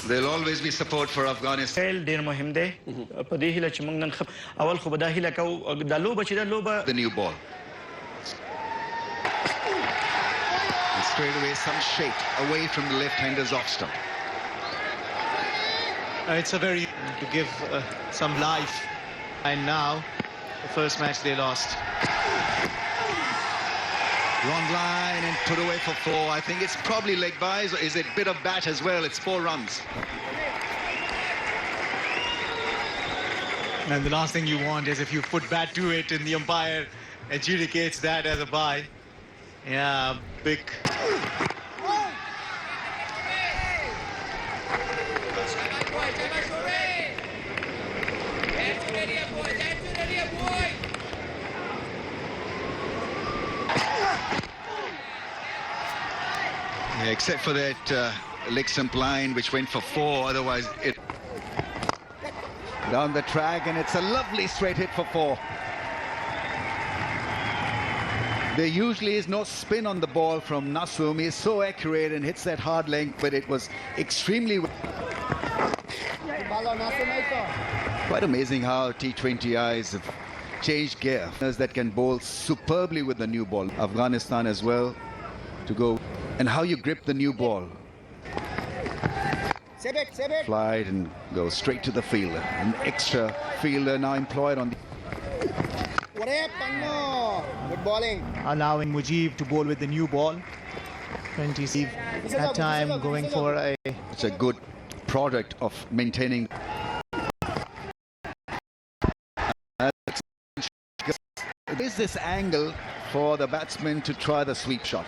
There'll always be support for Afghanistan. The new ball. And straight away some shake away from the left-hander's off stump. It's a very to give some life, and now the first match they lost. Long line and put away for 4. I think it's probably leg byes, or is it bit of bat as well? It's 4 runs. And the last thing you want is if you put bat to it and the umpire adjudicates that as a bye. Yeah, big. Yeah, except for that leg stump line which went for 4, otherwise it down the track, and it's a lovely straight hit for 4. There usually is no spin on the ball from Nasum. He is so accurate and hits that hard length, but it was extremely quite amazing how T20 eyes have changed gear. That can bowl superbly with the new ball. Afghanistan as well to go. And how you grip the new ball. Fly it and go straight to the fielder. An extra fielder now employed on the... Good bowling. Allowing Mujib to bowl with the new ball. 20 that time going for a... It's a good product of maintaining... There's this angle for the batsman to try the sweep shot.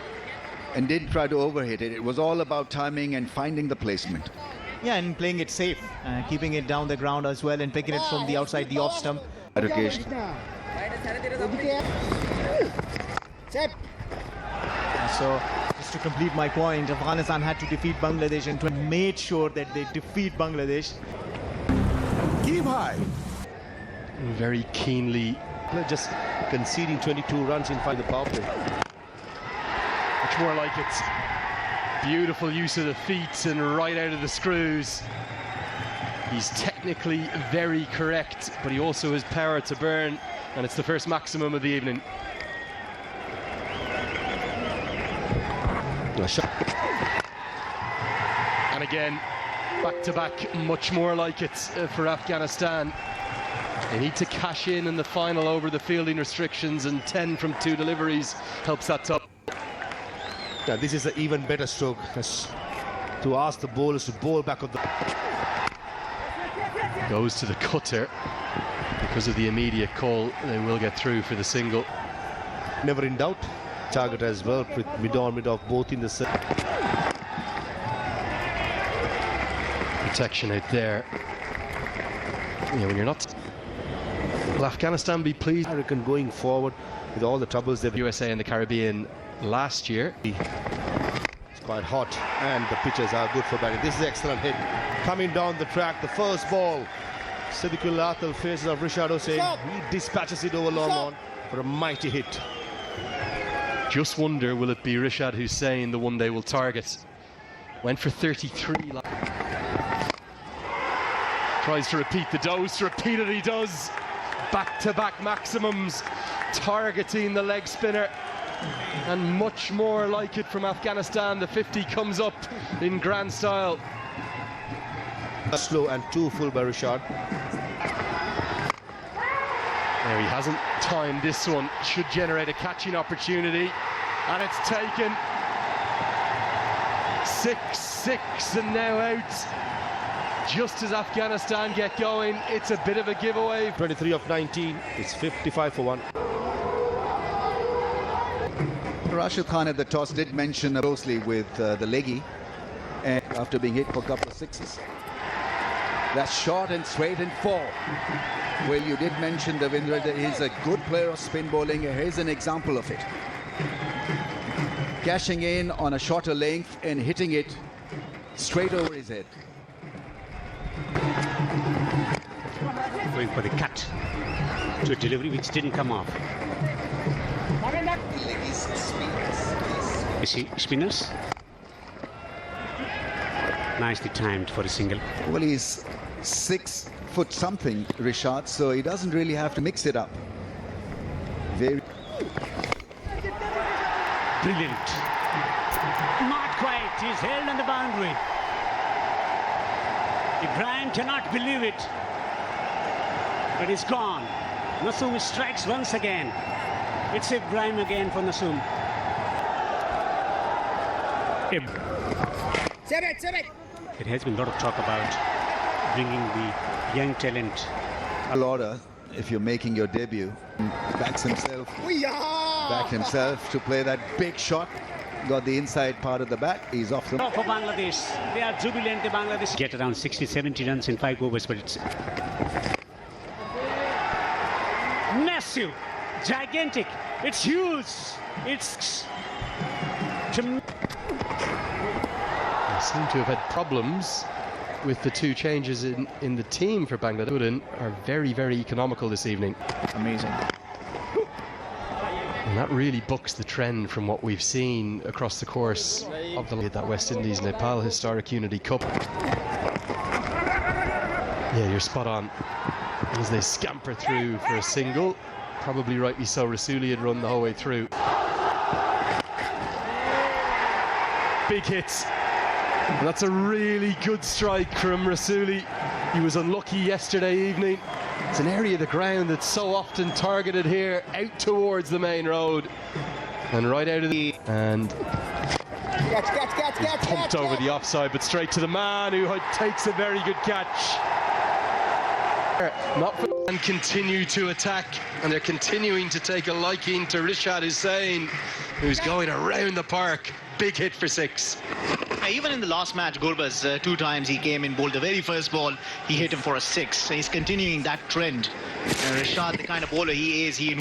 And didn't try to overhit it. It was all about timing and finding the placement. Yeah, and playing it safe, keeping it down the ground as well, and picking it from the outside, the off stump. Education. So, just to complete my point, Afghanistan had to defeat Bangladesh and made sure that they defeat Bangladesh. Keep high. Very keenly, just conceding 22 runs in front of the power play. Much more like it's beautiful use of the feet and right out of the screws. He's technically very correct, but he also has power to burn, and it's the first maximum of the evening. And again, back-to-back, much more like it for Afghanistan. They need to cash in the final over the fielding restrictions, and 10 from 2 deliveries helps that top. Yeah, this is an even better stroke to ask the bowlers to bowl back on the... Goes to the cutter. Because of the immediate call, they will get through for the single. Never in doubt. Target as well, with mid-on, mid-off, both in the set. Protection out there. Yeah, when you're not... Will Afghanistan be pleased? I reckon going forward with all the troubles they've... USA and the Caribbean last year. It's quite hot, and the pitches are good for batting. This is an excellent hit. Coming down the track, the first ball. Siddiqul Athal faces of Rishad Hussain. He dispatches it over long on for a mighty hit. Just wonder, will it be Rishad Hussain the one they will target? Went for 33. Tries to repeat the dose, repeat it he does. Back-to-back maximums, targeting the leg spinner. And much more like it from Afghanistan. The 50 comes up in grand style. Slow and too full by Rishad. There, he hasn't timed this one. Should generate a catching opportunity. And it's taken. 6-6 and now out. Just as Afghanistan get going, it's a bit of a giveaway. 23 of 19. It's 55 for 1. Rashid Khan at the toss did mention closely with the leggy, and after being hit for a couple of sixes. That's short and straight and 4. Where you did mention, Davindra, that he's a good player of spin bowling. Here's an example of it. Cashing in on a shorter length and hitting it straight over his head. Going for the cut to delivery, which didn't come off. You see, spinners. Nicely timed for a single. Well, he's 6 foot something, Rishad, so he doesn't really have to mix it up. Very Brilliant. Not quite. He's held on the boundary. Ibrahim cannot believe it. But he's gone. Nasum strikes once again. It's Ibrahim again for Nasum. There has been a lot of talk about bringing the young talent. order if you're making your debut. Backs himself to play that big shot. Got the inside part of the bat. He's off the... For Bangladesh, they are jubilant. The Bangladesh get around 60-70 runs in 5 overs, but it's massive, gigantic. It's huge. It's They seem to have had problems with the 2 changes in the team for Bangladesh. Are very, very economical this evening. Amazing. And that really bucks the trend from what we've seen across the course of that West Indies-Nepal Historic Unity Cup. Yeah, you're spot on. As they scamper through for a single, probably rightly so. Rasuli had run the whole way through. Big hits. And that's a really good strike from Rasuli. He was unlucky yesterday evening. It's an area of the ground that's so often targeted here, out towards the main road. And right out of the... And pumped over the offside, but straight to the man who takes a very good catch. And continue to attack, and they're continuing to take a liking to Rishad Hussain, who's going around the park. Big hit for 6. Even in the last match, Gurbaz, 2 times he came in, bowled the very first ball, he hit him for a 6. So he's continuing that trend. And Rishad, the kind of bowler he is, he...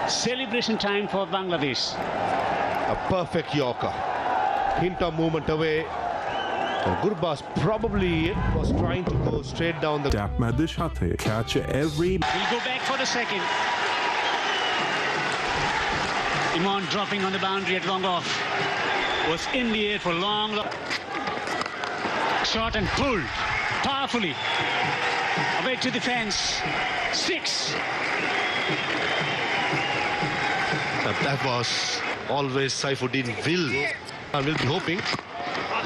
Celebration time for Bangladesh. A perfect Yorker. Hint of movement away. And Gurbaz probably was trying to go straight down the... Tapmaদের সাথে catch every... We'll go back for the second. Iman dropping on the boundary at long off. Was in the air for long. Shot and pulled powerfully. Away to the fence. 6. That was always Saifuddin will be hoping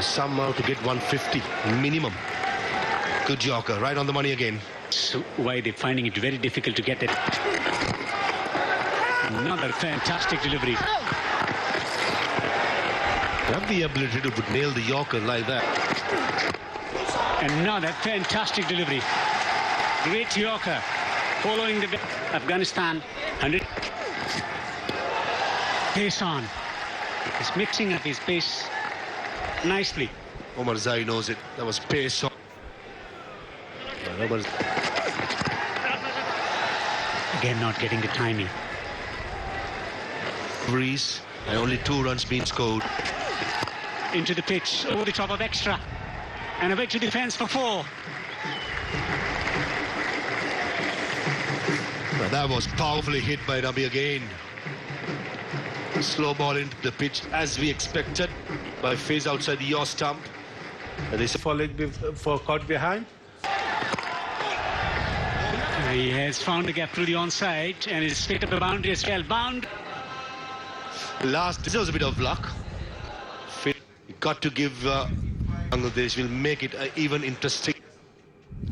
somehow to get 150 minimum. Good Yorker, right on the money again. So why they're finding it very difficult to get it. Another fantastic delivery. Have the ability to nail the Yorker like that. Another fantastic delivery. Great Yorker. Following the Afghanistan 100. Pace on. He's mixing up his pace nicely. Omar Zai knows it. That was pace on. Again, not getting the timing. Breeze, and only 2 runs being scored. Into the pitch, over the top of extra. And away to defence for 4. Now that was powerfully hit by Nabi again. Slow ball into the pitch as we expected by phase outside the yaw stump. This for caught behind. He has found the gap through the onside and is straight up the boundary as well. Bound. This was a bit of luck. Got to give Bangladesh will make it even interesting.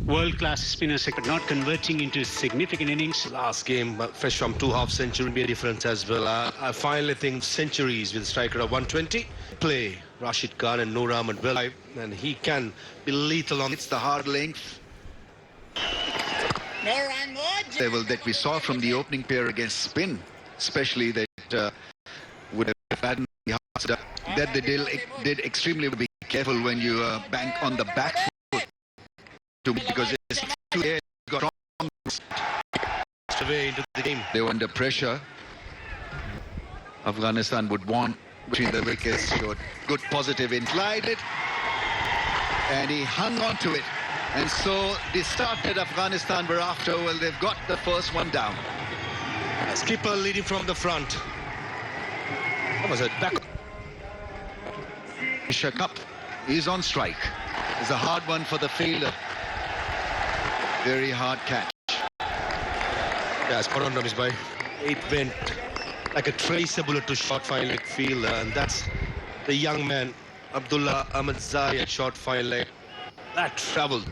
World-class spinners but not converting into significant innings. Last game, fresh from 2 half century, will be a difference as well. I finally think centuries with a striker of 120. Play Rashid Khan and Noor Ahmed well, and he can be lethal on. It's the hard length level that we saw from the opening pair against spin, especially that would have had the hard that they did extremely well. Be careful when you bank on the back foot because it's too there. Got on Away into the game. They were under pressure. Afghanistan would want between the wickets, showed good positive in, glided, and he hung on to it. And so the start that Afghanistan were after, well, they've got the first one down. Skipper leading from the front. What was it? Back. Asia Cup is on strike. It's a hard one for the fielder. Very hard catch. Yeah, spot on, Ramesh bhai. It went like a tracer bullet to short fine leg fielder, and that's the young man Abdullah Ahmed Zai at short fine leg. That travelled.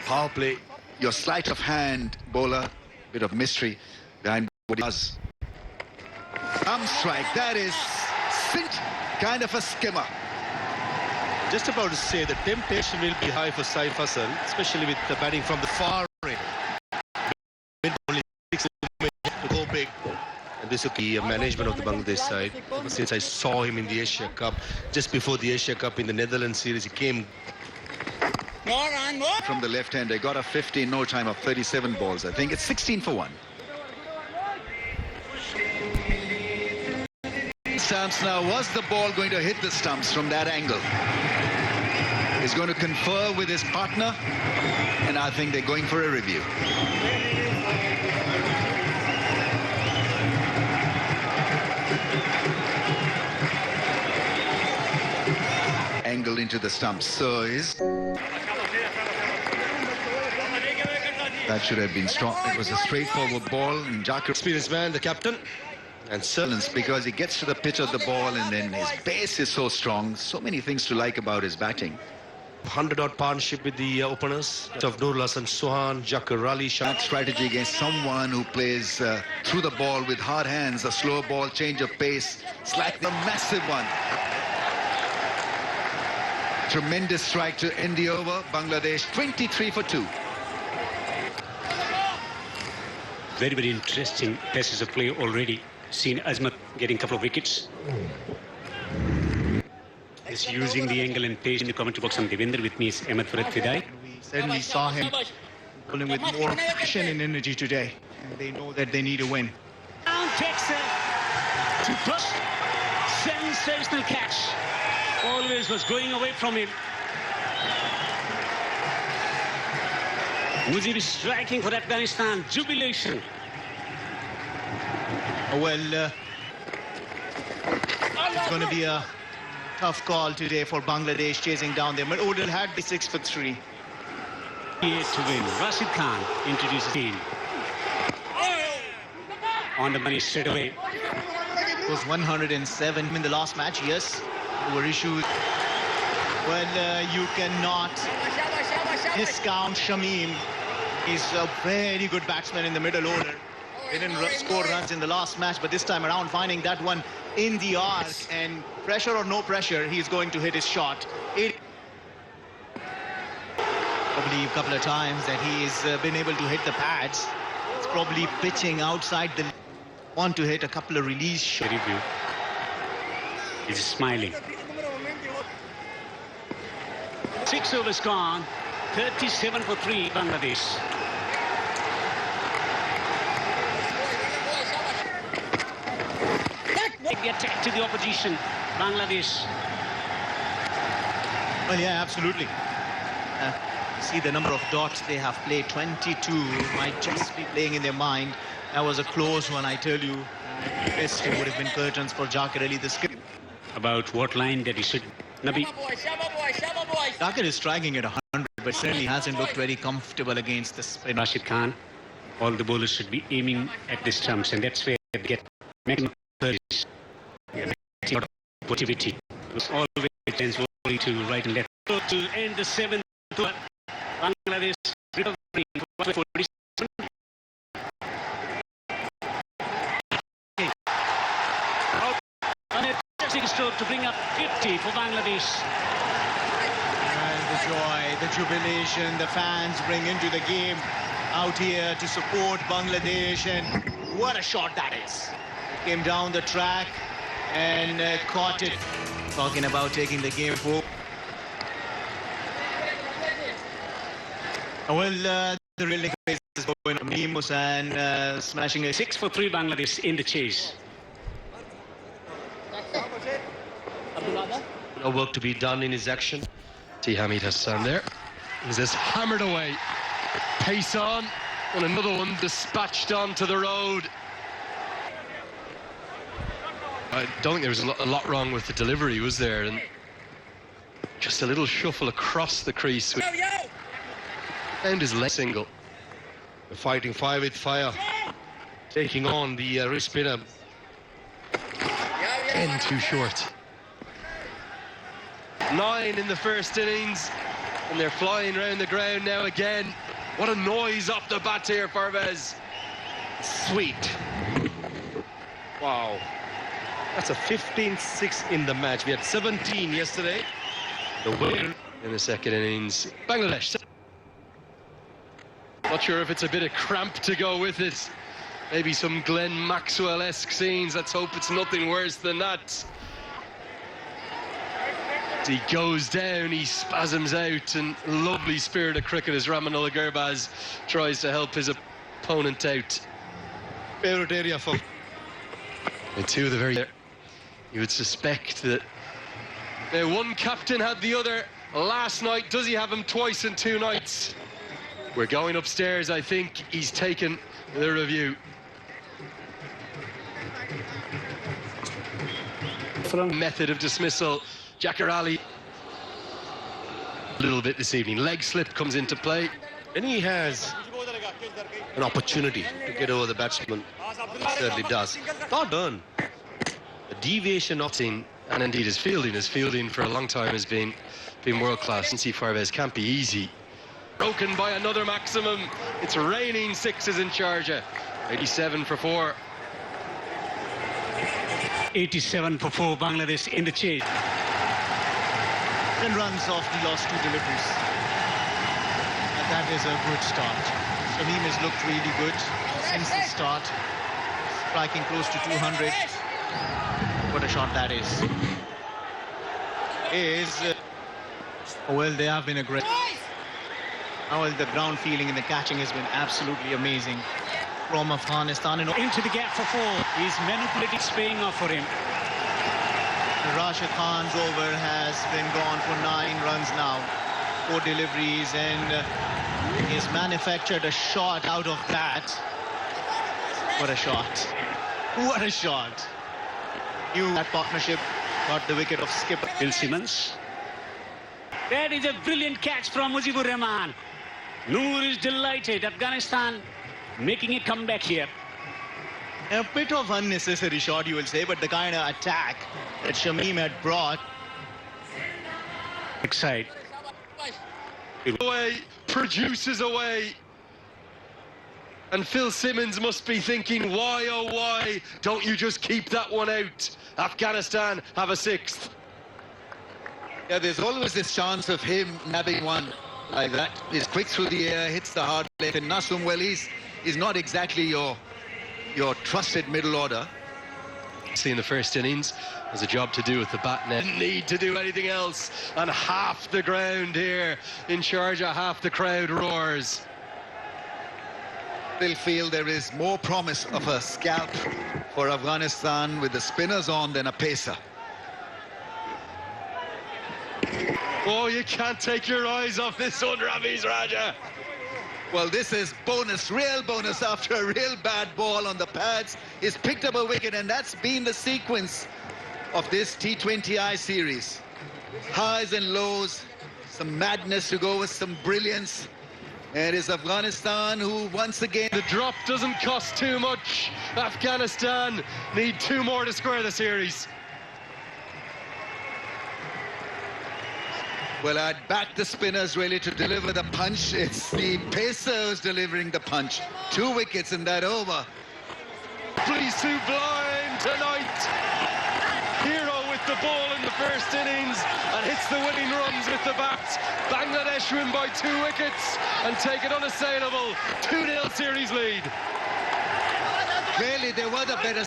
Power play. Your sleight of hand, bowler, bit of mystery behind what he does. Strike, that is kind of a skimmer. Just about to say the temptation will be high for Saif Hassan, especially with the batting from the far end. Only 6 to go big. And this is the management of the Bangladesh side. Ever since I saw him in the Asia Cup, just before the Asia Cup in the Netherlands series, he came from the left hand. They got a 50 in no time of 37 balls. I think it's 16 for 1. Stumps now. Was the ball going to hit the stumps from that angle? He's going to confer with his partner, and I think they're going for a review. Angle into the stumps. So that should have been strong. It was a straightforward ball, and Jakar, experienced man, the captain, and silence because he gets to the pitch of the ball, and then his base is so strong. So many things to like about his batting. 100-odd partnership with the openers of Nurul Hasan Sohan, Jakar Ali. That strategy against someone who plays through the ball with hard hands, a slow ball, change of pace. It's like a massive one. Tremendous strike to end the over. Bangladesh 23 for 2. Very, very interesting passes of play already. Seen Azmat getting a couple of wickets. Is using the angle and pace in the commentary box. And Devendra with me is Ahmed Farad Fidai. We certainly saw him bowling with more passion and energy today. And they know that they need a win. Down takes it to push. Sensational catch. Always was going away from him. Mujib is striking for Afghanistan. Jubilation. Well, it's going to be a tough call today for Bangladesh chasing down their mid order. Had the 6 for 3. Here to win. Rashid Khan introduces team. On the money straight away. It was 107 in the last match. Yes, there were issues. Well, you cannot discount Shamim. He's a very good batsman in the middle order. They didn't score runs in the last match, but this time around finding that one in the arc, and pressure or no pressure, he's going to hit his shot. Probably a couple of times that he's been able to hit the pads. It's probably pitching outside the... Want to hit a couple of release shots. Review. He's smiling. 6 overs gone. 37 for 3 Bangladesh. The attack to the opposition, Bangladesh. Well, yeah, absolutely. See the number of dots they have played, 22, might just be playing in their mind. That was a close one, I tell you. Best it would have been curtains for Jakar Ali, the skip. About what line that he should... Nabi. Jakar is striking at 100, but certainly hasn't looked very comfortable against the spin. Rashid Khan, all the bowlers should be aiming at the stumps, and that's where they get maximum courage. Positivity. Always tends to right and left. To end the 7th tour, Bangladesh recovering for 47. stroke to bring up 50 for Bangladesh. And the joy, the jubilation the fans bring into the game out here to support Bangladesh, and what a shot that is. Came down the track and caught it. Talking about taking the game forward. Well, the real is going on. Mimus and smashing a 6 for 3 Bangladesh in the chase. No work to be done in his action. See Hamid Hassan there. He's just hammered away. Pace on. And another one dispatched onto the road. I don't think there was a lot wrong with the delivery, was there? And just a little shuffle across the crease. Found his leg single. They're fighting fire with fire. Taking on the wrist spinner. End too short. 9 in the first innings. And they're flying around the ground now again. What a noise off the bat here, Parvez. Sweet. Wow. That's a 15-6 in the match. We had 17 yesterday. The winner in the second innings. Bangladesh. Not sure if it's a bit of cramp to go with it. Maybe some Glenn Maxwell-esque scenes. Let's hope it's nothing worse than that. As he goes down, he spasms out, and lovely spirit of cricket as Ramanullah Gurbaz tries to help his opponent out. Favorite area for... And two of the very... You would suspect that... Now, one captain had the other last night. Does he have him twice in 2 nights? We're going upstairs. I think he's taken the review. Method of dismissal. Jacker Ali. A little bit this evening. Leg slip comes into play. And he has an opportunity to get over the batsman. He certainly does. Not done. A deviation of Team, and indeed his fielding. His fielding for a long time has been world class. And Farvez can't be easy. Broken by another maximum. It's raining 6s in Sharjah. 87 for 4. 87 for 4 Bangladesh in the chase. 10 runs off the last 2 deliveries. And that is a good start. Shamim has looked really good since the start. Striking close to 200. What a shot that is. Well, they have been aggressive. Well, the ground feeling and the catching has been absolutely amazing from Afghanistan. Into the gap for 4. He's manipulating, paying off for him. Rashid Khan's over has been gone for 9 runs now. 4 deliveries, and he's manufactured a shot out of that. What a shot. What a shot. That partnership got the wicket of skipper Bill Simmons. That is a brilliant catch from Mujibur Rahman. Noor is delighted. Afghanistan making a comeback here. A bit of unnecessary shot, you will say, but the kind of attack that Shamim had brought. Excited. Away, produces away. And Phil Simmons must be thinking, why, oh why, don't you just keep that one out? Afghanistan have a 6th. Yeah, there's always this chance of him nabbing one like that. He's quick through the air, hits the hard left. And Nasum, well, he's not exactly your trusted middle order. See, in the first innings, there's a job to do with the bat net. Didn't need to do anything else. And half the ground here in Sharjah, half the crowd roars. Still feel there is more promise of a scalp for Afghanistan with the spinners on than a pacer. Oh, you can't take your eyes off this one, Raviz Raja. Well, this is bonus, real bonus after a real bad ball on the pads. He's picked up a wicket, and that's been the sequence of this T20I series. Highs and lows, some madness to go with some brilliance. And it is Afghanistan who once again... The drop doesn't cost too much. Afghanistan need 2 more to square the series. Well, I'd back the spinners really to deliver the punch. It's the pacers delivering the punch. 2 wickets in that over. Please sublime tonight. Hero with the ball in the first innings and hits the winning runs with the bat. Bangladesh win by 2 wickets and take an unassailable 2-0 series lead. Really, they were the better